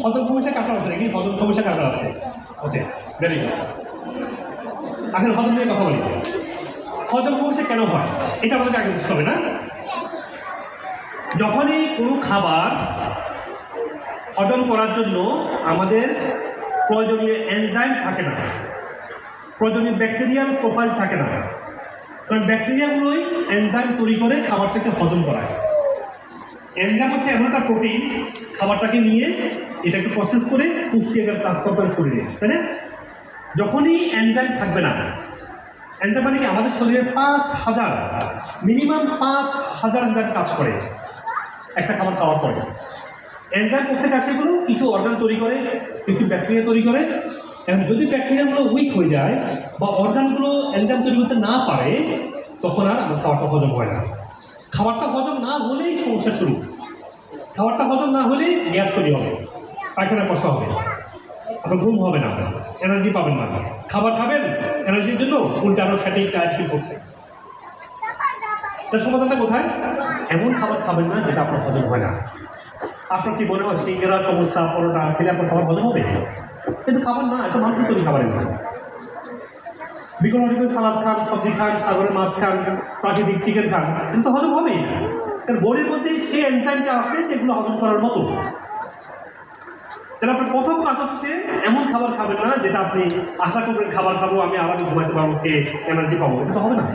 হজম সমস্যা কাটার আছে নাকি? হজম সমস্যা কাটার আছে। ওকে, ভেরি গুড। আসলে হজম নিয়ে কথা বলি। হজম সমস্যা কেন হয় এটা আমাদেরকে আগে বুঝতে হবে না? যখনই কোনো খাবার হজম করার জন্য আমাদের প্রয়োজনীয় এনজাইম থাকে না, প্রয়োজনীয় ব্যাকটেরিয়াল প্রোফাইল থাকে না, কারণ ব্যাকটেরিয়াগুলোই এনজাইম তৈরি করে খাবারটাকে হজম করায়। এনজাইম হচ্ছে এমন একটা প্রোটিন, খাবারটাকে নিয়ে এটাকে প্রসেস করে পুষ্টি আকারে ট্রান্সফার করে শরীরে, তাই না? যখনই এনজাইম থাকবে না, এনজাইম মানে কি আমাদের শরীরে 5,000 মিনিমাম 5,000 এনজাইম কাজ করে একটা খাবার খাওয়ার পরে। এনজাইম কোথেকে আসে? এগুলো কিছু অর্গান তৈরি করে, কিছু ব্যাকটেরিয়া তৈরি করে। এখন যদি ব্যাকটেরিয়াগুলো উইক হয়ে যায় বা অর্গানগুলো এনজাইম তৈরি করতে না পারে, তখন আর আমার খাবারটা হজম হয় না। খাবারটা হজম না হলেই সমস্যা শুরু। খাবারটা হজম না হলেই গ্যাস তৈরি হবে, পায়খানা কষা হবে, আপনার ঘুম হবে না, এনার্জি পাবেন না। খাবার খাবেন এনার্জির জন্য, উল্টে আরও ফ্যাটিক টায়ার্ড ফিল করছে। তার সমাধানটা কোথায়? এমন খাবার খাবেন না যেটা আপনার হজম হয় না। আপনার কি মনে হয় সিঙ্গারা, সমোসা, পরোটা খেলে আপনার খাবার হজম হবে? কিন্তু খাবার না, এটা মানুষের তৈরি খাবারের না। বিকল্প সালাদ খান, সবজি খান, সাগরের মাছ খান, প্রাকৃতিক চিকেন খান, কিন্তু হজম হবেই না। কারণ বডির মধ্যে সেই এনজাইমটা আছে যেগুলো হজম করার মতো। তাহলে আপনার প্রথম কাজ হচ্ছে এমন খাবার খাবেন না যেটা আপনি আশা করবেন খাবার খাবো আমি আরামে ঘুমাইতে পারবো, খেয়ে এনার্জি পাবো, এটা তো হবে না,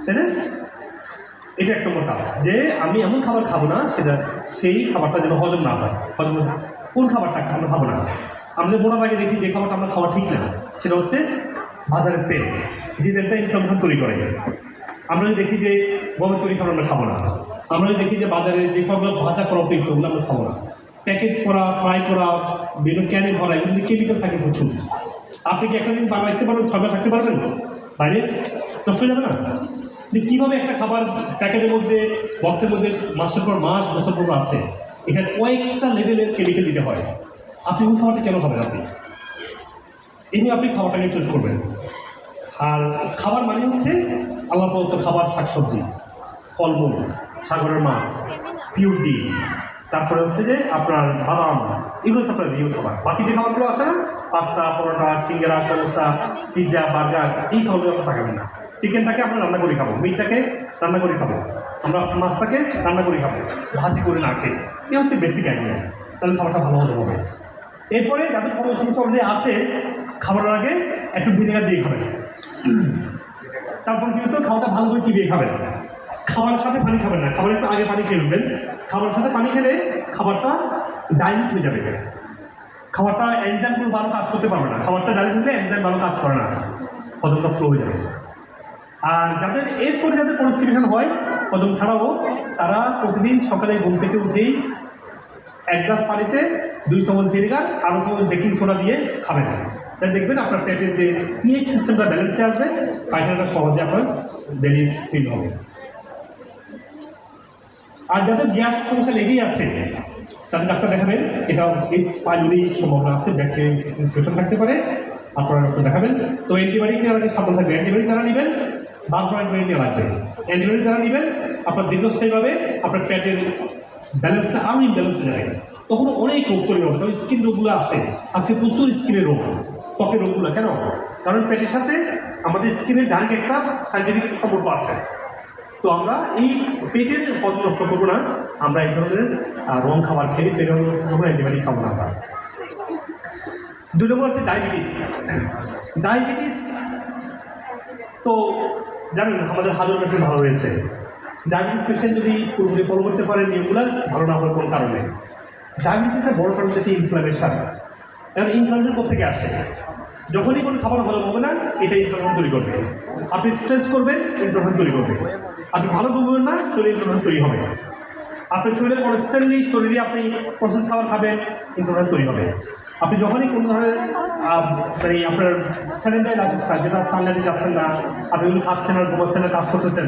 তাই না? এটা একটা নম্বর কাজ, যে আমি এমন খাবার খাবো না সেটা সেই খাবারটা যেন হজম না হয়। হজম কোন খাবারটা আমরা খাবো না? আমাদের মোটামুটি দেখি যে খাবারটা আমরা খাওয়া ঠিক না, সেটা হচ্ছে বাজারের তেল, যে তেলটা ইনফ্লামেশন তৈরি করে। আমরা যদি দেখি যে গমের তৈরি খাবার আমরা খাবো না। আমরা যদি দেখি যে বাজারে যে খাবারগুলো ভাজা করা অতিরিক্ত, ওগুলো আমরা খাবো না। প্যাকেট করা, ফ্রাই করা, বিভিন্ন ক্যানে ভরা, এগুলো কেমিক্যাল থাকে প্রচুর। আপনি কি একটা দিন বানাইতে পারবেন, 6 মাস থাকতে পারবেন বাইরে? নষ্ট হয়ে যাবে না? যে কীভাবে একটা খাবার প্যাকেটের মধ্যে, বক্সের মধ্যে মাসের পর মাস, বছর পর আছে, এখানে কয়েকটা লেভেলের কেমিক্যাল দিতে হয়। আপনি ওই খাবারটা কেন খাবেন? আপনি এমনি আপনি খাবারটাকে চুজ করবেন। আর খাবার মানে হচ্ছে আল্লাহ প্রদত্ত খাবার, শাকসবজি, ফলমূল, সাগরের মাছ, পিওর ডিম, তারপরে হচ্ছে যে আপনার বাদাম, এগুলো হচ্ছে আপনার রিয়েল খাবার। বাকি যে খাবারগুলো আছে না, পাস্তা, পরোটা, সিঙ্গারা, সমোসা, পিৎজা, বার্গার, এই খাবারগুলো আপনার থাকবেন না। চিকেনটাকে আমরা রান্না করে খাবো, মিটটাকে রান্না করে খাবো, আমরা মাছটাকে রান্না করে খাবো, ভাজি করে না খেয়ে। এ হচ্ছে বেসিক আইডিয়া। তাহলে খাবারটা ভালো হজম হবে। এরপরে যাদের সমস্যা অলরেডি আছে, খাবারের আগে একটু ভিনেগার দিয়ে খাবেন। তারপর কিন্তু খাবারটা ভালো করে চিবিয়ে খাবেন। খাবারের সাথে পানি খাবেন না, খাবারের একটু আগে পানি খেয়ে উঠবেন। খাবারের সাথে পানি খেলে খাবারটা ডাইলুট হয়ে যাবে, খাবারটা এনজাইমগুলো ভালো কাজ করতে পারবে না। খাবারটা ডাইলুট হলে এনজাইম ভালো কাজ করে না, হজমটা স্লো হয়ে যাবে। আর যাদের এরপরে যাদের কনস্টিপেশন হয় হজম ছাড়াও, তারা প্রতিদিন সকালে ঘুম থেকে উঠেই 1 গ্লাস পানিতে 2 চামচ ভিনেগার, আধা চামচ বেকিং সোডা দিয়ে খাবেন। তাহলে দেখবেন আপনার পেটের যে পিএইচ সিস্টেমটা ব্যালেন্সে আসবে, পায়খানাটা সহজে আপনার ডেলি ফিল হবে। আর যাদের গ্যাস সমস্যা লেগেই আছে, তাদের ডাক্তার দেখাবেন। এটা এইচ পাইলোরি সম্ভাবনা আছে, ব্যাকটেরিয়াল ইনফেকশন থাকতে পারে, আপনারা ডক্টর দেখাবেন। তো অ্যান্টিবায়োটিক নেওয়ার আগে সাবধান থাকবে। অ্যান্টিবায়োটিক যারা নেবেন, বারবার অ্যান্টিবায়োটিক নেওয়া লাগবে। অ্যান্টিবায়োটিক যারা নেবেন, আপনার দীর্ঘস্থায়ীভাবে আপনার পেটের ব্যালেন্সটা আরও ইমব্যালেন্স হয়ে যায়, তখন অনেক রোগ তৈরি হবে। তবে স্কিন রোগগুলো আসে, আজকে প্রচুর স্কিনের রোগ, ত্বকের রোগগুলো। কেন? কারণ পেটের সাথে আমাদের স্কিনের ডাইরেক্ট একটা সাইন্টিফিক সম্পর্ক আছে। তো আমরা এই পেটের হজম নষ্ট করবো না, আমরা এই ধরনের রং খাবার খেয়ে পেটের হজম নষ্ট করবো, অ্যান্টিবায়োটিক খাবো না আমরা। 2 নম্বর হচ্ছে ডায়াবেটিস। ডায়াবেটিস তো জানেন আমাদের হাজর পেশেন্ট ভালো হয়েছে। ডায়াবেটিস পেশেন্ট যদি পুরোপুরি ফলো করতে পারে নিয়মগুলো, ভালো না হওয়ার কোনো কারণে। ডায়াবেটিস একটা বড় কারণ হচ্ছে ইনফ্লামেশন। এখন ইনফ্লামেশন কোথেকে আসে? যখনই কোনো খাবার হজম হবে না, এটা ইনফ্লামেশন তৈরি করবে। আপনি স্ট্রেস করবেন, ইনফ্লামেশন তৈরি করবে। আপনি ভালো ঘুমবেন না, শরীরে ইনফ্লামেশন তৈরি হবে। আপনার শরীরে কনস্ট্যান্টলি শরীরে আপনি প্রসেস খাবার খাবেন, ইনফ্লামেশন তৈরি হবে। আপনি যখনই কোনো ধরনের মানে আপনার স্যানিটারি লাইফস্টাইল, যেটা সানলাইটে যাচ্ছেন না, আপনি এগুলো খাচ্ছেন আর ঘুমাচ্ছেন না, কাজ করতেছেন,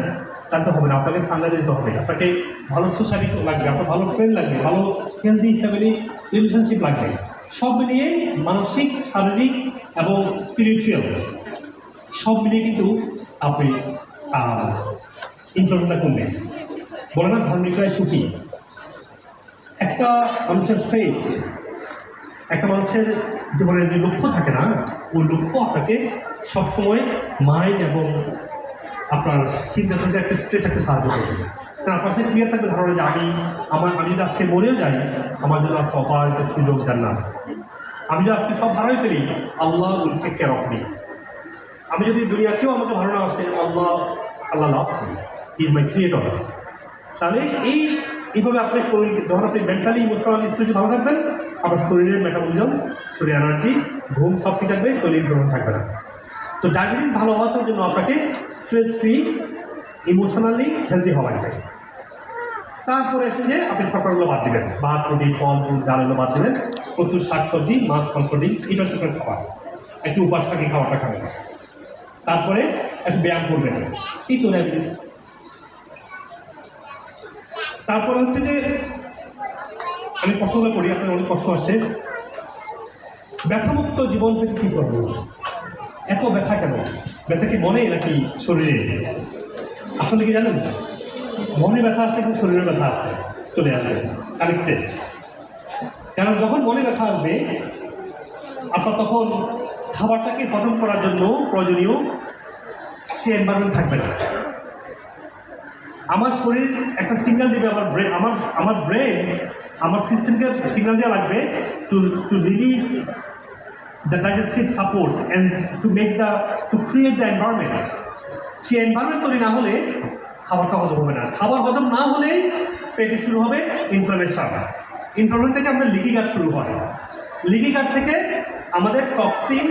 তাহলে তো হবে না। আপনাকে সানলাইটে যেতে হবে, আপনাকে ভালো সোসাইটি লাগবে, আপনার ভালো ফ্রেন্ড লাগবে, ভালো হেলদি ফ্যামিলি রিলেশনশিপ লাগবে। সব মিলিয়ে মানসিক, শারীরিক এবং স্পিরিচুয়াল সব মিলিয়ে কিন্তু আপনি ইনফ্লামেশনটা করবেন। বলে না ধার্মিকরাই সুখী। একটা মানুষের ফেথ, একটা মানুষের জীবনের যে লক্ষ্য থাকে না, ওই লক্ষ্য আপনাকে সবসময় মাইন্ড এবং আপনার চিন্তা থেকে একটা স্ট্রেট থাকতে সাহায্য করবে। কারণ আপনার কাছে ক্লিয়ার থাকবে ধারণা যে আমি যদি আজকে মরেও যাই, আমার জন্য আজকে অপারিত সুযোগ জান্নাত। আমি যদি আজকে সব হারাই ফেলি, Allah will take care of me. আমি যদি দুনিয়াকেও আমাকে ভালো না আসে, Allah loves me, he is my creator. তাহলে এইভাবে আপনার শরীর, যখন আপনি মেন্টালি ইমোশনালি স্পিরিচুয়ালি ভালো থাকবেন, আপনার শরীরের মেটাবলিজম, শরীরের এনার্জি, ঘুম সব ঠিক থাকবে, শরীর গ্রহণ থাকবে না। তো ডায়াবেটিস ভালো হওয়ার জন্য আপনাকে স্ট্রেস ফ্রি, ইমোশনালি হেলদি হওয়া লাগবে। তারপরে এসে যে আপনি সকালগুলো বাদ দেবেন, ভাত, রুটি, ফল, দুধ, ডালগুলো বাদ দেবেন, প্রচুর শাকসবজি, মাছ, মাংস, ডিম, এটা হচ্ছে আপনার খাবার। একটু উপাস থাকি খাবারটা খাবেন, তারপরে একটু ব্যায়াম করবেন, এই তো ডায়াবেটিস। তারপরে হচ্ছে যে আমি প্রশ্নগুলো করি, আপনার অনেক প্রশ্ন আসছে, ব্যথামুক্ত জীবন পেতে কী করবো? এত ব্যথা কেন? ব্যথা কি মনে নাকি শরীরে? আসলে কি জানেন, মনে ব্যথা আসলে কিন্তু শরীরে ব্যথা আছে, চলে আসবে, কানেক্টেড। কারণ যখন মনে ব্যথা আসবে, আপনার তখন খাবারটাকে হজম করার জন্য প্রয়োজনীয় সে এনভায়রনমেন্ট থাকবে না। আমার শরীর একটা সিগন্যাল দেবে, আমার ব্রেন আমার সিস্টেমকে সিগন্যাল দেওয়া লাগবে to release the digestive support and to create the environment. সেই এনভায়রনমেন্ট তৈরি না হলে খাবারটা হজম হবে না। খাবার হজম না হলে পেটে শুরু হবে ইনফ্লামেশন। ইনফ্লামেশন থেকে আমাদের লিকি গাট শুরু হয়। লিকি গাট থেকে আমাদের টক্সিন,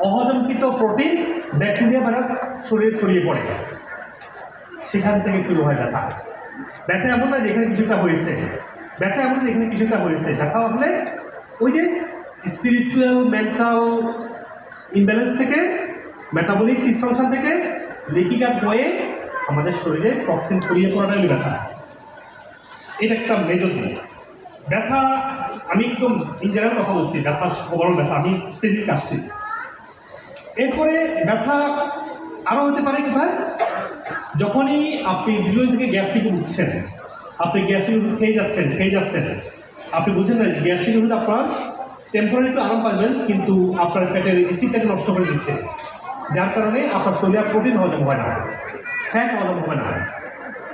অহজমকৃত প্রোটিন, ব্যাকটেরিয়া, ভাইরাস শরীরে ছড়িয়ে পড়ে। সেখান থেকে শুরু হয় ব্যথা। ব্যথা এমন না যেখানে কিছুটা হয়েছে, ব্যথা এমন যেখানে কিছুটা হয়েছে। ব্যথা হলে ওই যে স্পিরিচুয়াল মেন্টাল ইমব্যালেন্স থেকে, মেটাবলিক ডিসফাংশন থেকে লিকি গাট হয়ে আমাদের শরীরে টক্সিন ছড়িয়ে পড়াটাই ব্যথা। এটা একটা মেজর দিক। ব্যথা আমি একদম ইন জেনারেল কথা বলছি, ব্যথা ওভারঅল ব্যথা, আমি স্পেসিফিক আসছি। এরপরে ব্যথা আরও হতে পারে কোথায়? যখনই আপনি দীর্ঘদিন থেকে গ্যাস্ট্রিক উঠছেন, আপনি গ্যাস্ট্রিক ওষুধ খেয়ে যাচ্ছেন, আপনি বুঝছেন না যে গ্যাস্ট্রিক ওষুধ আপনার টেম্পোরারি একটু আরাম পাবেন, কিন্তু আপনার পেটের অ্যাসিডটাকে নষ্ট করে দিচ্ছে, যার কারণে আপনার শরীরে প্রোটিন হজম হয় না, ফ্যাট হজম হবে না।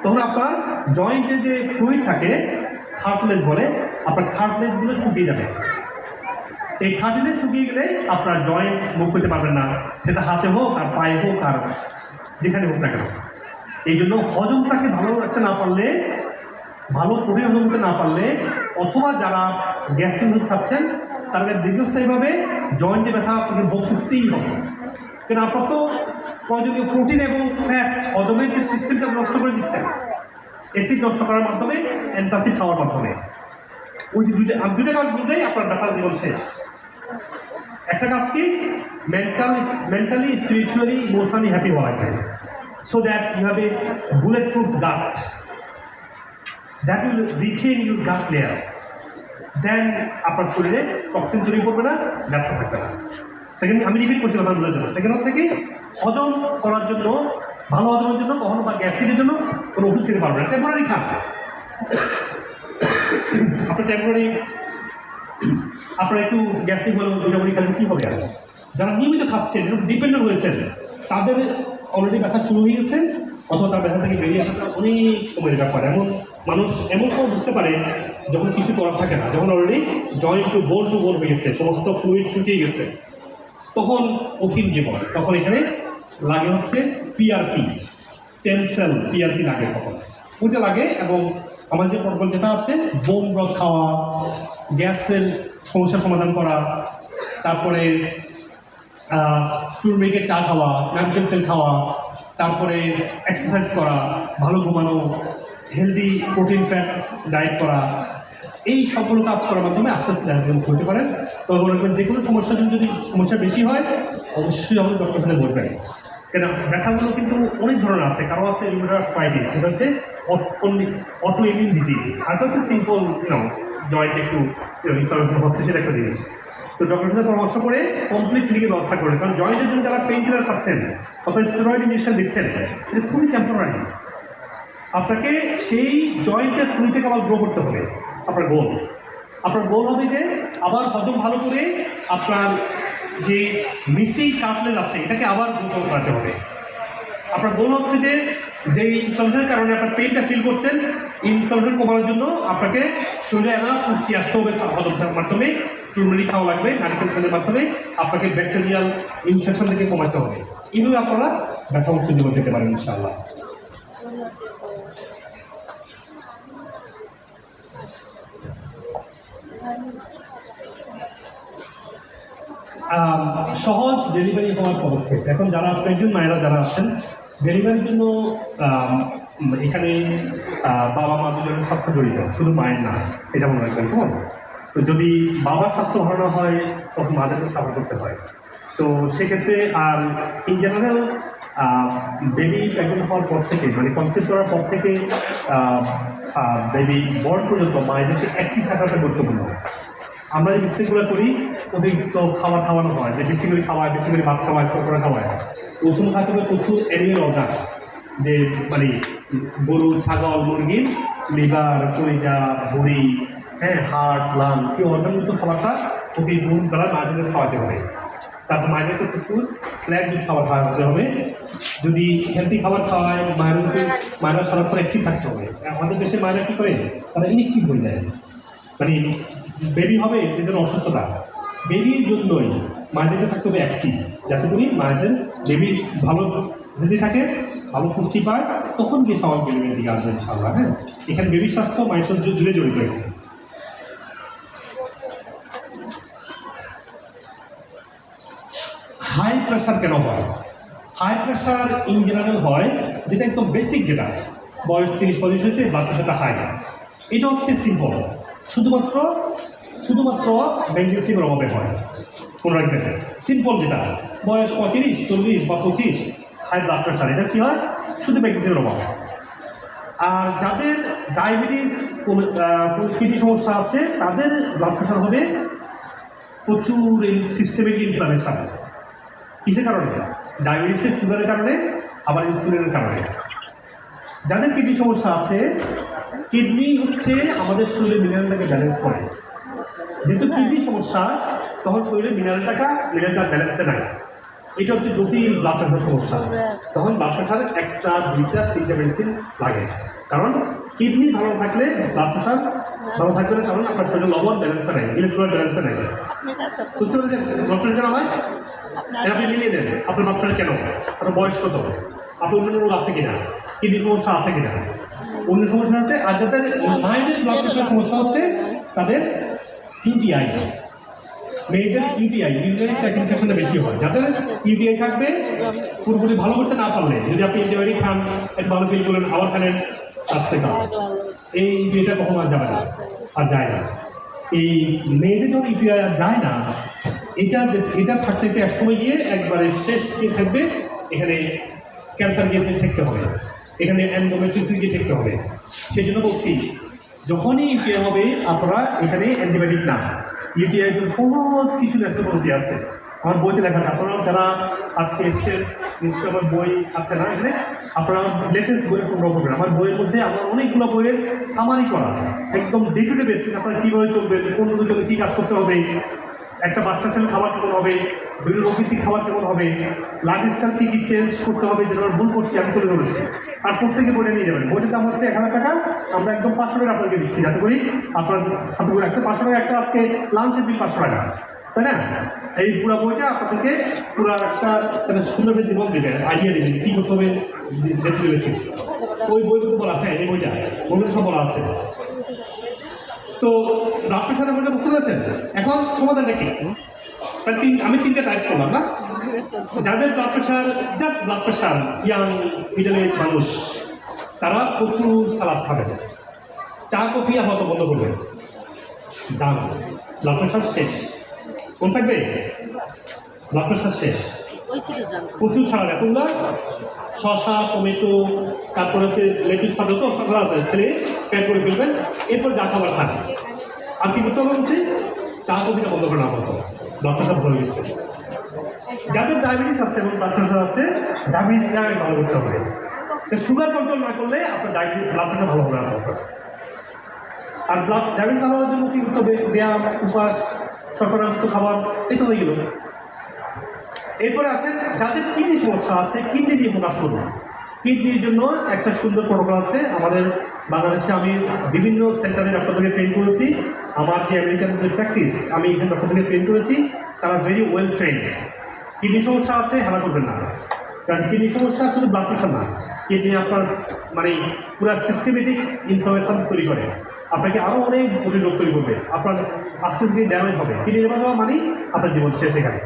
তখন আপনার জয়েন্টে যে ফ্লুইড থাকে, কার্টিলেজ বলে, আপনার কার্টিলেজগুলো শুকিয়ে যাবে। এই কার্টিলেজ শুকিয়ে গেলে আপনার জয়েন্ট মুভ করতে পারবেন না, সেটা হাতে হোক আর পায়ে হোক আর যেখানে হোক না কেন। এই জন্য হজমটাকে ভালো রাখতে না পারলে, ভালো প্রোটিন হজম করতে না পারলে, অথবা যারা গ্যাস্ট্রিক ওষুধ খাচ্ছেন, তারা দীর্ঘস্থায়ীভাবে জয়েন্টে ব্যথা আপনাকে ভোগ করতেই হবে। কারণ আপনার তো প্রয়োজনীয় প্রোটিন এবং ফ্যাট হজমের যে সিস্টেমটা নষ্ট করে দিচ্ছেন, অ্যাসিড নষ্ট করার মাধ্যমে, অ্যান্টাসিড খাওয়ার মাধ্যমে। ওই যে দুইটা কাজ বুঝলেই আপনার ব্যথার জীবন শেষ। একটা কাজ কি? মেন্টালি, স্পিরিচুয়ালি, ইমোশনালি হ্যাপি হওয়া লাগবে, so that you have a bulletproof gut that will retain your gut layer. Then আপনার শরীরে টক্সিন ছড়িয়ে পড়বে না, ব্যথা থাকবে না। সেকেন্ড, আমি রিপিট করছি কথা বোঝার জন্য। সেকেন্ড হচ্ছে কি, হজম করার জন্য, ভালো হজমের জন্য কখনো বা গ্যাস্ট্রিকের জন্য কোনো ওষুধ খেতে পারবেন না, টেম্পোরারি খান। আপনার টেম্পোরারি, আপনার একটু গ্যাস্ট্রিক হলেও দুটা করে খেলেন, কী হবে? আর যারা নিয়মিত খাচ্ছেন, ডিপেন্ডেন্ট হয়েছেন, তাদের অলরেডি ব্যথা শুরু হয়ে গেছে, অথবা তার ব্যথা থেকে বেরিয়ে আসাটা অনেক সময়ের ব্যাপার। মানুষ এমন সময় বুঝতে পারে যখন কিছু করার থাকে না, যখন অলরেডি জয়েন্ট টু বোন হয়ে গেছে, সমস্ত ফ্লুইড শুকিয়ে গেছে, তখন কঠিন জীবন। তখন এখানে লাগে হচ্ছে পিআরপি, স্টেম সেল পিআরপি লাগে, তখন ওইটা লাগে। এবং আমাদের যে প্রটোকল যেটা আছে, বোন ব্রথ খাওয়া, গ্যাসের সমস্যার সমাধান করা, তারপরে টুরমেরিকের চা খাওয়া, নারকেল তেল খাওয়া, তারপরে এক্সারসাইজ করা, ভালো ঘুমানো, হেলদি প্রোটিন ফ্যাট ডায়েট করা, এই সবগুলো কাজ করার মাধ্যমে আস্তে আস্তে ডায়াবেটিস হতে পারেন। তবে মনে করেন যে কোনো সমস্যার জন্য যদি সমস্যা বেশি হয়, অবশ্যই আমাদের ডক্টর সাথে বলবেন। কেন ব্যথাগুলো কিন্তু অনেক ধরনের আছে। কারো আছে রিউমাটয়েড আর্থ্রাইটিস, সেটা হচ্ছে অটো ইমিউন ডিজিজ, আর হচ্ছে সিম্পল জয়েন্ট একটু ইনফ্লামেশন হচ্ছে, সেটা একটা জিনিস। তো ডক্টরের সাথে পরামর্শ করে কমপ্লিট ফ্রিকে ব্যবস্থা করবেন। কারণ জয়েন্টের জন্য যারা পেইন কিলার খাচ্ছেন অথবা স্টেরয়েড ইনজেকশন দিচ্ছেন, এটা খুবই টেম্পোরারি। আপনাকে সেই জয়েন্টের ফ্লুইডটাকে আবার গ্রো করতে হবে, আপনার গোল। আপনার গোল হবে যে আবার হজম ভালো করে আপনার যে মিসিং কার্টলেজ আছে এটাকে আবার দ্রুত করাতে হবে। আপনার গোল হচ্ছে যে যেই ইনফ্লামেশনের কারণে আপনার পেনটা ফিল করছেন, ইনফ্লামেশন কমানোর জন্য আপনাকে শরীরে এনা পুষ্টি আসতে হবে হজমের মাধ্যমে, টুরমেরিক খাওয়া লাগবে, নারিকেল তেলের মাধ্যমে আপনাকে ব্যাকটেরিয়াল ইনফেকশন থেকে কমাতে হবে। এইভাবে আপনারা ব্যথামুক্ত জীবন পেতে পারেন ইনশাআল্লাহ। সহজ ডেলিভারি হওয়ার পদক্ষেপ। এখন যারা প্রেগনেন্ট মায়েরা যারা আছেন, ডেলিভারির জন্য এখানে বাবা মা দুজনের স্বাস্থ্য জড়িত, শুধু মায়ের না, এটা মনে রাখবেন। কেমন? তো যদি বাবার স্বাস্থ্য ভালো না হয় তখন মাদেরকে সাফার করতে হয়। তো সেক্ষেত্রে আর ইন জেনারেল বেবি প্রেগনেন্ট হওয়ার পর থেকে, মানে কনসেপ্ট করার পর থেকে বেবি বড় পর্যন্ত মায়েদেরকে অ্যাক্টিভ থাকাটা গুরুত্বপূর্ণ। আমরা যে মিস্টেকগুলো করি, অতিরিক্ত খাবার খাওয়ানো হয়, যে বেশি করে খাওয়ায়, বেশি করে ভাত খাওয়ায়, ছোট করে খাওয়ায়। ওই সময় থাকতে হবে প্রচুর অ্যানিমেল অর্গান, যে মানে গরু, ছাগল, মুরগির লিভার, কলিজা, ভুঁড়ি, হ্যাঁ, হার্ট, লাং, এই অর্গানযুক্ত খাবারটা প্রতি গুণ দ্বারা মায়েদেরকে খাওয়াতে হবে। তারপর মায়েদেরকে প্রচুর প্ল্যান্ট বেস খাবার খাওয়াতে হবে। যদি হেলদি খাবার খাওয়ায় মায়েরা সারাক্ষণ অ্যাক্টিভ থাকতে হবে। আমাদের দেশে মায়েরা কী করে, তারা ইনএক্টিভ হয়ে যায়, মানে বেবি হবে এদের অসুস্থতা। বেবির জন্যই মায়েদেরকে থাকতে হবে অ্যাক্টিভ, যাতে করে মায়েদের বেবি ভালো হেলদি থাকে, ভালো পুষ্টি পায়, তখন গিয়ে স্বাভাবিক ডেলিভারির দিকে আসবে ইনশাআল্লাহ। হ্যাঁ, এখানে বেবির স্বাস্থ্য মায়ের সাথে জুড়ে জড়িত। হাই প্রেশার কেন হয়? হাই প্রেশার ইন জেনারেল হয়, যেটা একদম বেসিক, যেটা বয়স 30-35 হয়েছে, ব্লাড প্রেশারটা হাই। এটা হচ্ছে সিম্পল, শুধুমাত্র ম্যাগনেসিয়ামের অভাবে হয়। মনে রাখবেন, সিম্পল যেটা বয়স 35, 40 বা 25, হাই ব্লাড প্রেশার, এটা কী হয়? শুধু ম্যাগনেসিয়ামের অভাব। আর যাদের ডায়াবেটিস, কিডনি সমস্যা আছে, তাদের ব্লাড প্রেশার হবে প্রচুর সিস্টেমিক ইনফ্লামেশন। কিসের কারণে? ডায়াবেটিসের, সুগারের কারণে, আবার ইনসুলিনের কারণে। যাদের কিডনি সমস্যা আছে, কিডনি হচ্ছে আমাদের শরীরে মিনারেলটাকে ব্যালেন্স করে। যেহেতু কিডনি সমস্যা, তখন শরীরে মিনারেলটা ব্যালেন্সে নাই। এটা হচ্ছে জটিল ব্লাড প্রেশার সমস্যা। তখন ব্লাড প্রেশার 1, 2, 3 মেডিসিন লাগে। কারণ কিডনি ভালো থাকলে ব্লাড প্রেশার ভালো থাকবে না, কারণ আপনার শরীরে লবণ ব্যালেন্সে নেই, ইলেকট্রোলাইট ব্যালেন্সে নেই। বুঝতে পেরেছেন ব্লাড প্রেশার কেন হয়? আপনি মিলিয়ে নেন আপনার ব্লাড প্রেশার কেন, আপনার বয়স কত, আপনার অন্য রোগ আছে কিনা, কিডনি সমস্যা আছে কিনা, অন্য সমস্যা আছে। আর যাদের মায়েদের ব্লাড প্রেশার সমস্যা হচ্ছে, তাদের ইউটিআই, মেয়েদের ইউটিআই, ইউরিনারি ট্র্যাক্ট ইনফেকশনটা বেশি হয়। যাদের ইউটিআই থাকবে, পুরোপুরি ভালো করতে না পারলে, যদি আপনি অ্যান্টিবায়োটিক খান, একটু ভালো ফিল করলেন, আবার খানেন, আসছে কারণ এই ইউটিআইটা কখনো আর যাবে না, আর যায় না। এই মেয়েদের যখন ইউটিআই আর যায় না, এটা থাকতে এক সময় গিয়ে একবারে শেষ গিয়ে থাকবে, এখানে ক্যান্সার গিয়ে ঠেকতে হবে, এখানে এন্ডোমেট্রিয়াসিস গিয়ে ঠেকতে হবে। সেই জন্য বলছি, যখনই ইউটিআই হবে, আপনারা এখানে অ্যান্টিবায়োটিক না, ইউটিআই সহজ কিছু ন্যাচারাল পদ্ধতি আছে, আমার বইতে লেখা আছে। আপনারা যারা আজকে এসছেন, নিশ্চয়ই আমার বই আছে না এখানে, আপনারা লেটেস্ট বই সংগ্রহ করবেন। আমার বইয়ের মধ্যে আমার অনেকগুলো বইয়ের সামারি করা, একদম ডে টু ডে বেসিস, আপনারা কীভাবে চলবেন, কোন জন্য কী কাজ করতে হবে, একটা বাচ্চা ছেলে খাবার কেমন হবে, বিভিন্ন প্রকৃতির খাবার কেমন হবে, লাইফস্টাইল কী কী চেঞ্জ করতে হবে, যেটা ভুল করছি আমি তুলে ধরেছি। আর প্রত্যেকে বইটা নিয়ে যাবেন। বইটার দাম হচ্ছে 1000 টাকা, আমরা একদম 500 টাকা আপনাকে দিচ্ছি, যাতে করি আপনার সাথে করে একটা 500 টাকা, একটা আজকে লাঞ্চের বিল 500 টাকা, তাই না? এই পুরো বইটা আপনাদেরকে পুরো একটা সুন্দর জীবন দেবে, আইডিয়া দেবে কী করতে হবে ডে বেসিস। ওই বই কিন্তু বলা, হ্যাঁ এই বইটা সব বলা আছে। তো ব্লাড প্রেশারের বইটা বুঝতে পেরেছেন? এখন সমাধানটা কি? তার আমি 3টা টাইপ করলাম না। যাদের blood pressure, just blood pressure, young middle age মানুষ, তারা প্রচুর সালাদ খাবেন, চা কফি আপাতত বন্ধ করবেন, ডান, ব্লাড প্রেশার শেষ। কোন থাকবে? ব্লাড প্রেশার শেষ। প্রচুর সালাদ, এতগুলা শসা, টমেটো, তারপরে হচ্ছে লেটুস, পাতা তো সকাল আছে, খেলে পেট করে ফেলবেন। এরপর যা খাবার খান। আর কি করতে হবে হচ্ছে, চা কফিটা বন্ধ করে না হতো, ব্লাড প্রেশার ভালো গেছে। যাদের ডায়াবেটিস আছে এবং ব্লাড প্রেশার আছে, ডায়াবেটিসটা ভালো করতে হবে। সুগার কন্ট্রোল না করলে আপনার ব্লাড প্রেশার ভালো হবে না। আর ব্লাড ডায়াবেটিস ভালো হওয়ার জন্য কী করতে হবে? ব্যায়াম, উপাস, শর্করামুক্ত খাবার, এই তো হয়ে গেল। এরপরে আসেন যাদের কিডনি সমস্যা আছে, কিডনি নিয়ে ফোকাস করবো। কিডনির জন্য একটা সুন্দর প্রোটোকল আছে আমাদের বাংলাদেশে। আমি বিভিন্ন সেন্টারে ডক্টরদেরকে ট্রেন করেছি। আমার যে আমেরিকান যে প্র্যাকটিস, আমি এখানে ডক্টরদেরকে ট্রেন করেছি, তারা ভেরি ওয়েল ট্রেন্ড। কিডনি সমস্যা আছে, হারা করবেন না। কারণ কিডনি সমস্যা শুধু ব্লাড প্রেশার না, কিডনি আপনার মানে পুরো সিস্টেমেটিক ইনফরমেশন তৈরি করে, আপনাকে আরও অনেক জটিল রোগ তৈরি করবে, আপনার আস্তে আস্তে ড্যামেজ হবে। কিডনি ড্যামেজ হওয়া মানেই আপনার জীবন শেষ এখানে।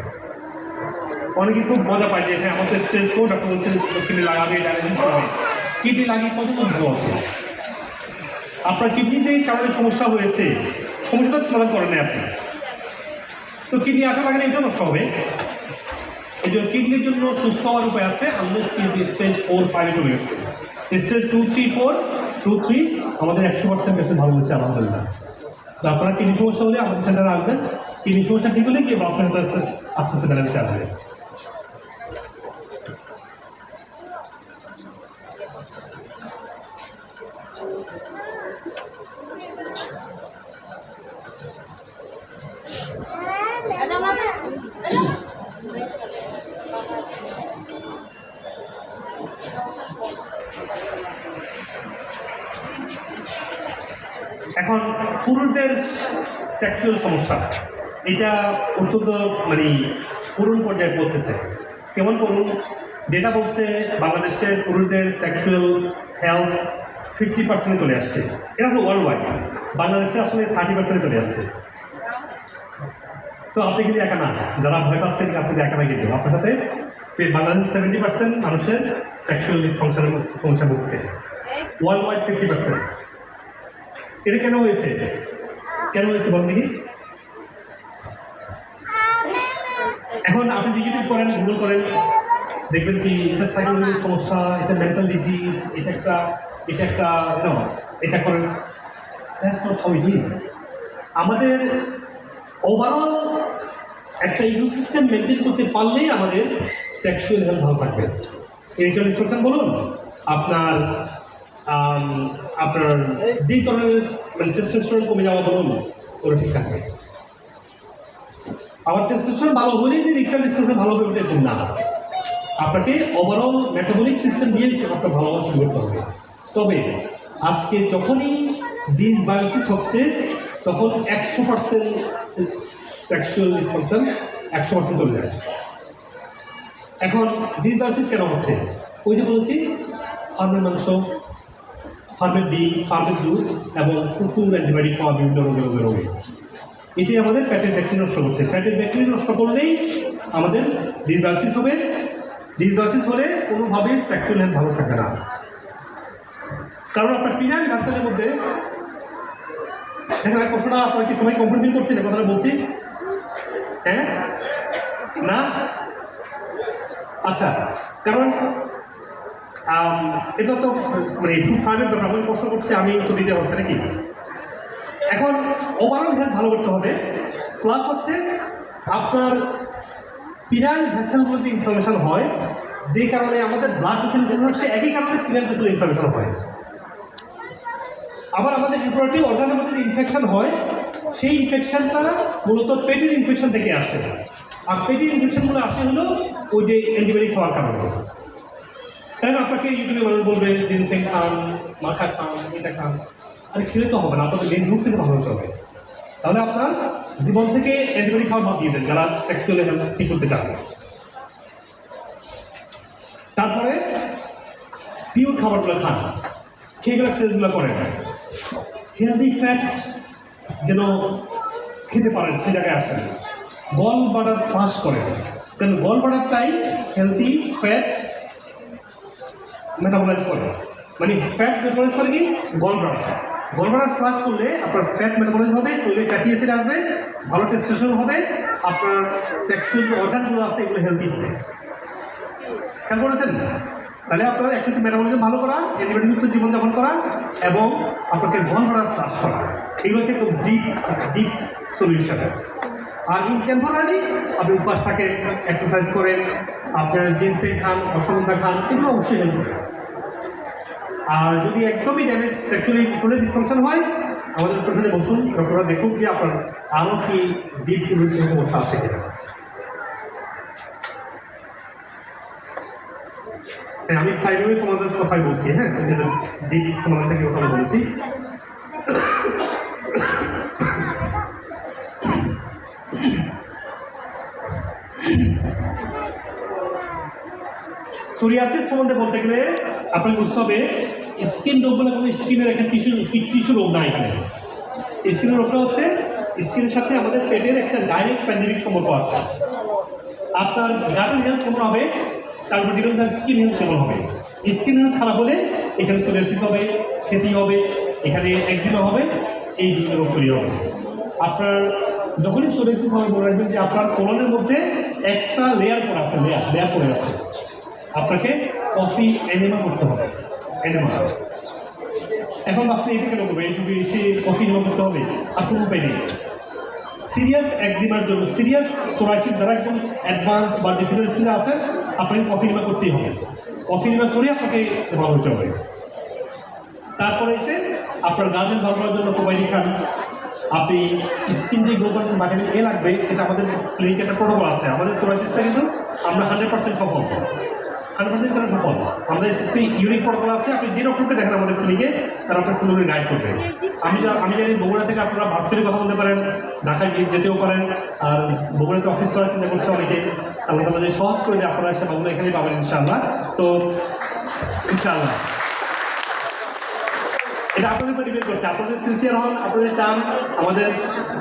অনেকে খুব মজা পায় যে হ্যাঁ আমাদের স্টেজ কো ডক্টর বলছেন কিডনি লাগাবে, ডায়ালিসিস করবে। কিডনি লাগিয়ে কতটুকু ভালো আছে? আপনার কিডনি যে কারণে সমস্যা হয়েছে, সমস্যাটা সমাধান করেন না আপনি, তো কিডনি আঠা লাগালে এটা নষ্ট হবে। এই জন্য কিডনির জন্য সুস্থ হওয়ার উপায় আছে, আনলেস কিডনি স্টেজ 4-5 চলে গেছে। স্টেজ 2-3-4 আমাদের 100% বেশি ভালো হয়েছে আলহামদুলিল্লাহ। তো আপনারা কিডনি সমস্যা হলে আমাদের সেন্টারে আসবেন। কিডনি সমস্যা ঠিক হলে কি আপনার আস্তে আস্তে ব্যালেন্সে আসবে। এখন পুরুষদের সেক্সুয়াল সমস্যা, এটা অত্যন্ত মানে করুণ পর্যায়ে পৌঁছেছে। কেমন করুণ? ডেটা বলছে বাংলাদেশের পুরুষদের সেক্সুয়াল হেলথ 50% চলে আসছে। এটা হলো ওয়ার্ল্ড ওয়াইড, বাংলাদেশে আসলে 30% চলে আসছে। সো আপনি কিন্তু একা না, যারা ভয় পাচ্ছেন আপনি একা না, কিন্তু আপনার সাথে বাংলাদেশের 70% মানুষের সেক্সুয়াল ডিসফাংশনের সমস্যা ভুগছে, ওয়ার্ল্ড ওয়াইড 50%। এটা কেন হয়েছে? কেন হয়েছে বলুন দেখি। এখন আপনি ইউটিউব করেন, গুগল করেন, দেখবেন কি এটা সাইকোলজির সমস্যা, এটা মেন্টাল ডিজিজ, এটা একটা এটা করেন। That's not how it is. আমাদের ওভারঅল একটা ইকোসিস্টেম মেনটেন করতে পারলেই আমাদের সেক্সুয়াল হেলথ ভালো থাকবে। ইরেকটাইল ডিসফাংশন বলুন, আপনার যেই ধরনের মানে টেস্টোস্টেরন কমে যাওয়া বলুন, ওরা ঠিক থাকবে। আবার টেস্টোস্টেরন ভালো হলেই যে ইরেকটাইল ডিসফাংশন ভালো হবে ওটা এরকম না। আপনাকে ওভারঅল মেটাবলিক সিস্টেম দিয়ে আপনার ভালো হওয়া শুরু করতে হবে। তবে আজকে যখনই ডিসবায়োসিস হচ্ছে তখন 100% সেক্সুয়াল ডিসফাংশন 100% চলে যায়। এখন ডিসবায়োসিস কেন হচ্ছে? ওই যে বলেছি, ফার্মের মাংস, ফার্মের ডিম, ফার্মের দুধ এবং প্রচুর অ্যান্টিবায়োটিক খাওয়া বিভিন্ন রোগে এটি আমাদের ফ্যাটের ব্যাকটেরিয়া নষ্ট করছে। ফ্যাটের ব্যাকটেরিয়া নষ্ট করলেই আমাদের ডিসবায়োসিস হবে। ডিসবায়োসিস হলে কোনোভাবেই সেক্সুয়াল হেলথ ভালো থাকে না। কারণ আপনার পিনাইল ভাসেলের মধ্যে দেখেন, এক প্রশ্নটা আপনার কি সবাই কমপ্লিট করছেন কথাটা বলছি? হ্যাঁ না? আচ্ছা, কারণ এটা তো মানে ফুড ফার্মের ব্যাপার, আমি প্রশ্ন করছি, আমি তো দিতে হচ্ছে নাকি। এখন ওভারঅল হেলথ ভালো করতে হবে, প্লাস হচ্ছে আপনার পিনাইল ভেসেলগুলোতে ইনফ্লামেশন হয়, যে কারণে আমাদের ব্লাড ভেসেল সে একই কারণে পিনাইল ভেসেল ইনফ্লামেশন হয়। আবার আমাদের রিপ্রোডাক্টিভ অর্গানের মধ্যে যে ইনফেকশন হয়, সেই ইনফেকশনটা মূলত পেটের ইনফেকশন থেকে আসে। আর পেটের ইনফেকশনগুলো আসে হলো ওই যে অ্যান্টিবায়োটিক খাওয়ার কারণে। তাই না? আপনাকে ইউটিউবে মানুষ বলবে জিনসেং খান, মাখা খান, এটা খান। আরে খেলে তো হবে না, আপনাদের মেন রুট থেকে ভালো হতে হবে। তাহলে আপনার জীবন থেকে অ্যান্টিবায়োটিক খাওয়া বাদ দিয়ে দেন যারা সেক্সুয়াল হেলথ ঠিক করতে চান। তারপরে পিওর খাবারগুলো খান, খেয়ে গেলে এক্সারসাইজগুলো করেন, হেলদি ফ্যাট যেন খেতে পারেন, সে জায়গায় আসেন। গল বাটার ফ্লাশ করেন, কারণ গল বাটারটাই হেলদি ফ্যাট মেটাবলাইজ করে। মানে ফ্যাট মেটাবলাইজ করে কি? গল বাটার ফ্লাশ করলে আপনার ফ্যাট মেটাবলাইজ হবে, শরীরে ফ্যাটি অ্যাসিড আসবে, ভালো টেস্টোস্টেরন হবে, আপনার সেক্সুয়াল যে অর্গানগুলো আছে এগুলো হেলদি হবে। খেয়াল করেছেন? তাহলে আপনার একটা হচ্ছে মেটাবলিজম ভালো করা, অ্যান্টিবায়োটিকযুক্ত জীবনযাপন করা এবং আপনাকে গল বাটার ফ্লাশ করা, এগুলো হচ্ছে একদম ডিপ সলিউশন। আর ইন টেম্পোরারি আপনি উপাস থাকেন, এক্সারসাইজ করেন, আপনার জিনসেং খান, অশ্বগন্ধা খান, এগুলো অবশ্যই হেল্প করে। আর যদি একদমই ড্যামেজ সেক্সুয়ালি ডিসফাংশন হয়, আমাদের ডক্টরের সাথে বসুন, ডক্টররা দেখুন যে আপনার আরও কি ডিপ সমস্যা আছে কিনা। হ্যাঁ, আমি সাইডওয়ে সমাধানের কথাই বলছি। হ্যাঁ, ডিপ সমাধান থেকে কথা বলেছি। সোরিয়াসিস সম্বন্ধে বলতে গেলে আপনাকে বুঝতে হবে স্কিন রোগ বলে কোনো স্কিনের একটা টিস্যু রোগ না। এখানে স্কিনের রোগটা হচ্ছে স্কিনের সাথে আমাদের পেটের একটা ডাইরেক্ট সাইন্টিফিক সম্পর্ক আছে। আপনার গাটের হেলথ কেমন হবে তার উপর ডিপেন্ড তার স্কিন হেলথ কেমন হবে। স্কিন হেলথ খারাপ হলে এখানে সোরিয়াসিস হবে, সেটি হবে, এখানে একজিমা হবে, এই বিভিন্ন রোগ তৈরি হবে। আপনার যখনই সোরিয়াসিস হবে মনে রাখবেন যে আপনার কোলনের মধ্যে এক্সট্রা লেয়ার পড়ে আছে, লেয়ার পড়ে আছে। আপনাকে কফি এনেমা করতে হবে, এনেমা। এখন আপনি এটা কেন করবে? এইটুকু এসে কফি এনেমা করতে হবে, আপনার উপায় নেই। সিরিয়াস একজিমার জন্য, সিরিয়াস সোরাইসিস যারা একদম অ্যাডভান্স বা ডিফিকাল্টিতে আছে, আপনাকে কফি এনেমা করতেই হবে। কফি এনেমা করে আপনাকে ভালো হতে হবে। তারপরে এসে আপনার গার্জেন ভালো করার জন্য প্রোবায়োটিক খান। আপনি স্কিন যে গ্রো করার ভিটামিন এ লাগবে, এটা আমাদের ক্লিনিকে একটা প্রোটোকল আছে। আমাদের সোরাইসিসটা কিন্তু আমরা 100% সফল, 100% কেন সফল? আমাদের একটি ইউনিক প্রোটোকল আছে। আপনি যে ডক্টরকে দেখেন আমাদের ক্লিনিকে, তারা আপনার সুন্দর করে গাইড করবে। আমি জানি বগুড়া থেকে আপনারা ভার্চুয়ালি কথা বলতে পারেন, ঢাকায় যেতেও পারেন। আর বগুড়াতে অফিস করার চিন্তা করছে অনেকে, আল্লাহ তাআলা যে সহজ করে দিয়ে আপনারা এসে বাবুরা এখানেই পাবেন ইনশাআল্লাহ। তো ইনশাআল্লাহ এটা আপনাদের উপর ডিপেন্ড করছে। আপনাদের সিনসিয়ার হন, আপনাদের চান। আমাদের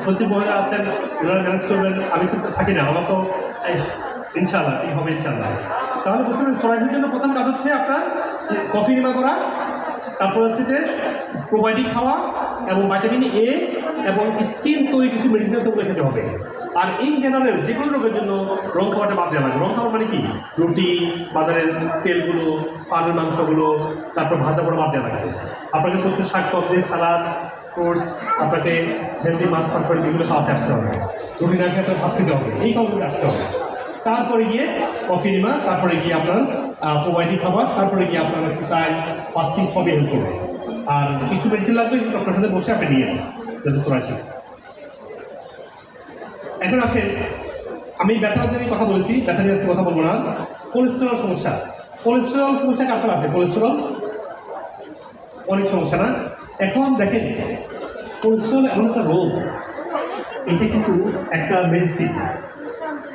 সচিব মহিলা আছেন, ওনারা ম্যানেজ করবেন। আমি তো থাকি না, আমার তো ইনশাআল্লাহ ঠিক হবে ইনশাআল্লাহ। তাহলে বুঝতে পারবেন সোরাইসিসের জন্য প্রথম কাজ হচ্ছে আপনার কফি নেমা করা, তারপর হচ্ছে যে প্রোবায়োটিক খাওয়া এবং ভিটামিন এ এবং স্কিন তৈরি কিছু মেডিসিন তো খেতে হবে। আর ইন জেনারেল যে কোনো রোগের জন্য রং খাওয়াটা বাদ দেওয়া লাগে। রং খাওয়া মানে কি? রুটি, বাজারের তেলগুলো, ফার্মের মাংসগুলো, তারপর ভাজা পোড়া বাদ দেওয়া লাগে। আপনাকে প্রচুর শাক সবজি, সালাদ, ফ্রুটস, আপনাকে হেলদি মাছ মাংস এগুলো খাওয়াতে আসতে হবে। রুটি না খেতে ভাত খেতে হবে, এই খাবারগুলো আসতে হবে। তারপরে গিয়ে কফি নেওয়া, তারপরে গিয়ে আপনার প্রোবায়োটিক খাবার, তারপরে গিয়ে আপনার এক্সারসাইজ, ফাস্টিং সবই হেল্প করবে। আর কিছু মেডিসিন লাগবে ডক্টরের সাথে বসে আপনি নিয়ে নেন, যাতে সোরাইসিস। এখন আসেন, আমি ব্যথা নিয়ে কথা বলেছি, ব্যথা নিয়ে কথা বলবো না। কোলেস্টেরল সমস্যা, কোলেস্টেরল সমস্যা কার আছে? কোলেস্টেরল অনেক সমস্যা না? এখন দেখেন, কোলেস্টেরল এমন একটা রোগ, এটা কিন্তু একটা মেডিসিন,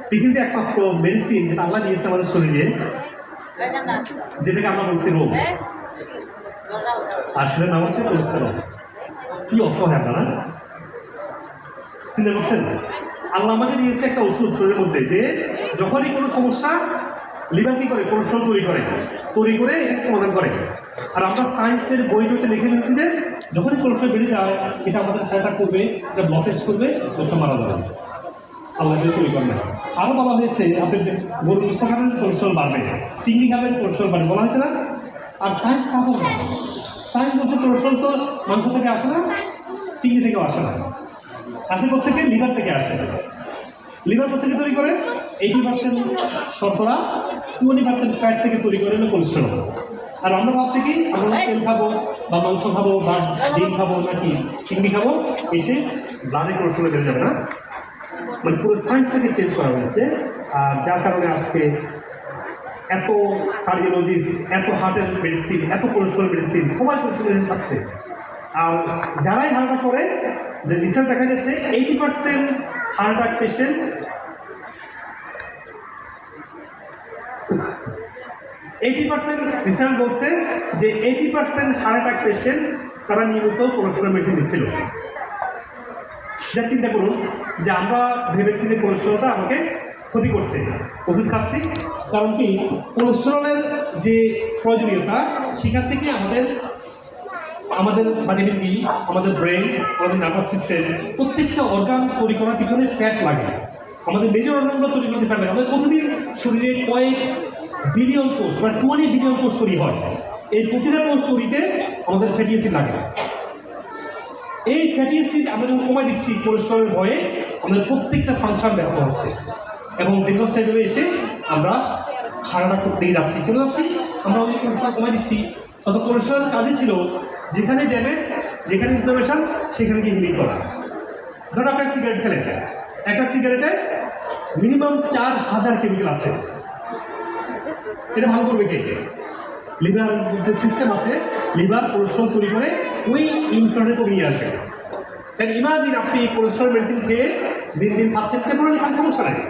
পৃথিবীতে একমাত্র মেডিসিন যেটা আল্লাহ দিয়েছে আমাদের শরীরে, যেটাকে আমরা বলছি রোগ, আর সেটার নাম হচ্ছে কোলেস্টেরল। কি অসহায় আপনারা চিন্তা করছেন? আল্লাহ আমাকে দিয়েছে একটা ওষুধ শরীরের মধ্যে, যে যখনই কোনো সমস্যা, লিভার কী করে? কোলেস্টেরল তৈরি করে এটা সমাধান করে। আর আমরা সায়েন্সের বইটাতে লিখে নিচ্ছি যে যখনই কোলেস্টেরল বেড়ে যায়, এটা আমাদের হার্ট করবে, এটা ব্লকেজ করবে, লোকটা মারা যাবে। আল্লাহ যদি তৈরি করেন। আরও বলা হয়েছে আপনি গরুর গোশত খাবেন, কোলেস্টেরল বাড়বে, চিংড়ি খাবেন, কোলেস্টেরল বাড়বে, বলা হয়েছে না? আর সায়েন্স খাবো না, সায়েন্স বলছে কোলেস্টেরল তো মাংস থেকে আসে না, চিংড়ি থেকেও আসে না, আসে থেকে লিভার থেকে আসে। লিভার থেকে তৈরি করে 80% শর্করা, 20% ফ্যাট থেকে তৈরি করে হলো কোলেস্টেরল। আর আমরা ভাবছি কি আমরা তেল খাবো বা মাংস খাবো বা ডিম খাবো নাকি চিংড়ি খাবো, এসে ব্লাডে কোলেস্টেরল বেড়ে যাবে না। মানে পুরো সায়েন্সটাকে চেঞ্জ করা হয়েছে। আর যার কারণে আজকে এত কার্ডিওলজিস্ট, এত হার্টের মেডিসিন, এত কোলেস্টেরল মেডিসিন, সবাই কোলেস্টেরল মেডিসিন খাচ্ছে। আর যারাই হার্ট অ্যাটাক করে, রিসার্চ দেখা যাচ্ছে 80% হার্ট অ্যাটাক পেশেন্ট, 80% রিসার্চ বলছে যে 80% হার্ট অ্যাটাক পেশেন্ট তারা নিয়মিত কোলেস্টেরল মেডিসিন নিচ্ছিল। যা চিন্তা করুন যে আমরা ভেবেছি যে কোলেস্টেরলটা আমাকে ক্ষতি করছে, ওষুধ খাচ্ছি, কারণ কি কোলেস্টেরলের যে প্রয়োজনীয়তা সেখান থেকে আমাদের ভিটামিন ডি, আমাদের ব্রেন, আমাদের নার্ভাস সিস্টেম, প্রত্যেকটা অর্গান তৈরি করার পিছনে ফ্যাট লাগে। আমাদের মেজর অর্গানগুলো তৈরি করতে ফ্যাট লাগে। আমাদের প্রতিদিন শরীরে কয়েক বিলিয়ন কোষ বা 20 বিলিয়ন কোষ তৈরি হয়। এই প্রতিটা কোষ তৈরিতে আমাদের ফ্যাটি অ্যাসিড লাগে। এই ফ্যাটি অ্যাসিড আমরা যখন কমাই দিচ্ছি কোলেস্টেরলের ভয়ে, আমাদের প্রত্যেকটা ফাংশন ব্যাহত হচ্ছে এবং দীর্ঘস্থায়ীভাবে এসে আমরা হার্ট অ্যাটাক করতে যাচ্ছি। কেন যাচ্ছি? আমরা ওই কোলেস্টেরল কমাই দিচ্ছি। তত কোলেস্টেরল কাজই ছিল যেখানে ড্যামেজ যেখানে ইনফ্লামেশন সেখানে গিয়ে হিলিং করা। ধরুন আপনার সিগারেট খেলেন, একটা সিগারেটে মিনিমাম 4000 কেমিক্যাল আছে। এটা ভালো করবে কে? লিভার যে সিস্টেম আছে, লিভার কোলেস্ট্রল তৈরি করে ওই ইনফ্লামেশন কমিয়ে আসবে। কারণ ইমাজিন আপনি কোলেস্ট্রল মেডিসিন খেয়ে দিন দিন খাচ্ছেন, টেম্পোরারি খান, সমস্যা নেই।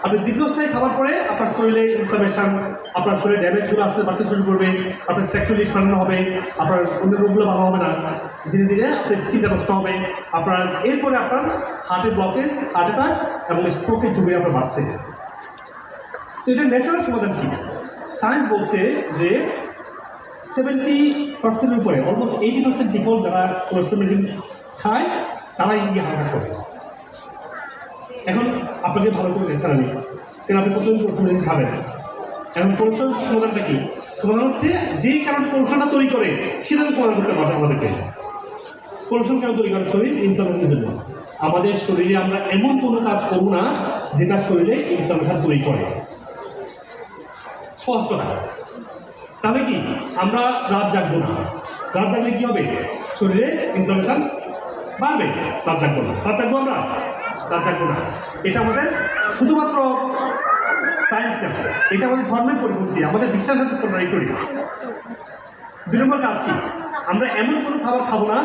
আপনি দীর্ঘস্থায়ী খাবার পরে আপনার শরীরে ইনফ্লামেশন, আপনার শরীরে ড্যামেজগুলো আসতে বাড়তে শুরু করবে, আপনার সেক্সুয়ালি ডিসফাংশন হবে, আপনার অন্য রোগগুলো ভালো হবে না, ধীরে ধীরে আপনার স্কিনটা নষ্ট হবে, আপনার এরপরে আপনার হার্টের ব্লকেজ, হার্ট অ্যাটাক এবং স্ট্রোকের ঝুঁকি আপনার বাড়ছে। তো এটা ন্যাচারাল সমাধান কি? সায়েন্স বলছে যে 70% উপরে, অলমোস্ট 80% পিপল যারা কোলেস্ট্রল মেডিসিন খায় তারাই গিয়ে হার্ট অ্যাটাক করে। এখন আপনাকে ভালো করে লেখা আমি, কারণ আপনি প্রথমে কোলেস্ট্রল মেডিসিন খাবেন। এখন কোলেস্ট্রল সমাধানটা কি? সমাধান হচ্ছে যেই কারণে কোলেস্ট্রলটা তৈরি করে সেটা সমাধান করতে পারবে আমাদেরকে। কোলেস্ট্রল কেন তৈরি করে? শরীর ইনফ্লামেশনের জন্য। আমাদের শরীরে আমরা এমন কোনো কাজ করবো না যেটা শরীরে ইনফ্লামেশন তৈরি করে। সহজ কথা। তাহলে কি আমরা রাত জাগবো না? রাত জাগলে কি হবে? শরীরে ইনফ্লামেশন বাড়বে। রাত জাগবো না। রাত জাগবো আমরা? রাত জাগবো না। এটা আমাদের শুধুমাত্র সায়েন্স না, এটা আমাদের ধর্মের পরিপন্থী, আমাদের বিশ্বাসের কন্ট্রাডিক্টরি। 2 নম্বর কাজ কি? আমরা এমন কোনো খাবার খাবো না,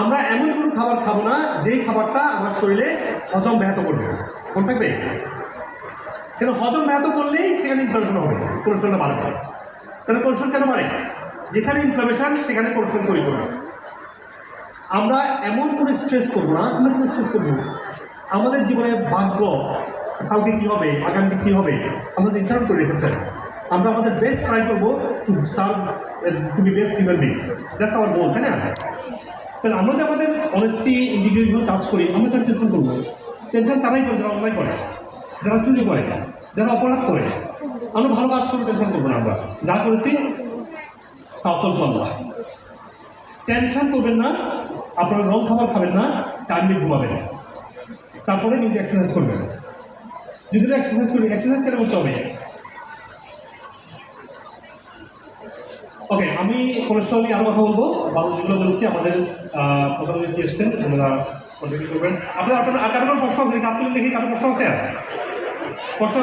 আমরা এমন কোনো খাবার খাবো না যেই খাবারটা আমার শরীরে হজম ব্যাহত করবে। মনে থাকবে? কেন হজম ব্যাহত করলেই সেখানে ইনফ্লামেশন হবে, কোলেস্ট্রলটা বাড়বে। তাহলে কোলেস্ট্রল কেন বাড়ে? যেখানে ইনফ্লামেশন সেখানে কোলেস্ট্রল তৈরি করবে। আমরা এমন কোনো স্ট্রেস করবো না, আমরা কোনো স্ট্রেস করবো না। আমাদের জীবনে ভাগ্য, কালকে কী হবে, আগামী কী হবে, আমরা নির্ধারণ করে রেখেছেন। আমরা আমাদের বেস্ট ট্রাই করবো to serve, to be best human being. That's our goal, তাই না? তাহলে আমরা যে আমাদের অনেস্টি, ইন্টিগ্রিটি কাজ করি, আমরা কেন টেনশন করবো? টেনশন তারাই করে যারা অন্যায় করে, যারা চুরি করে, যারা অপরাধ করে। আমরা ভালো কাজ করে টেনশন করবো না। আমরা যা করেছি তাওয়াক্কুল আল্লাহ। টেনশন করবেন না, আপনারা রং খাবার খাবেন না, টাইমলি ঘুমাবেন, তারপরে কিন্তু এক্সারসাইজ করবেন। যদি এক্সারসাইজ করি, এক্সারসাইজ কেন করতে হবে? ওকে, আমি কোলেস্ট্রল নিয়ে আরও কথা বলবো। ভালো যেগুলো বলেছি আমাদের প্রধানমন্ত্রী এসছেন, ওনারা কন্টিনিউ করবেন। আপনার কারো প্রশ্ন আছে? কাজ দেখি কারো প্রশ্ন আছে? প্রশ্ন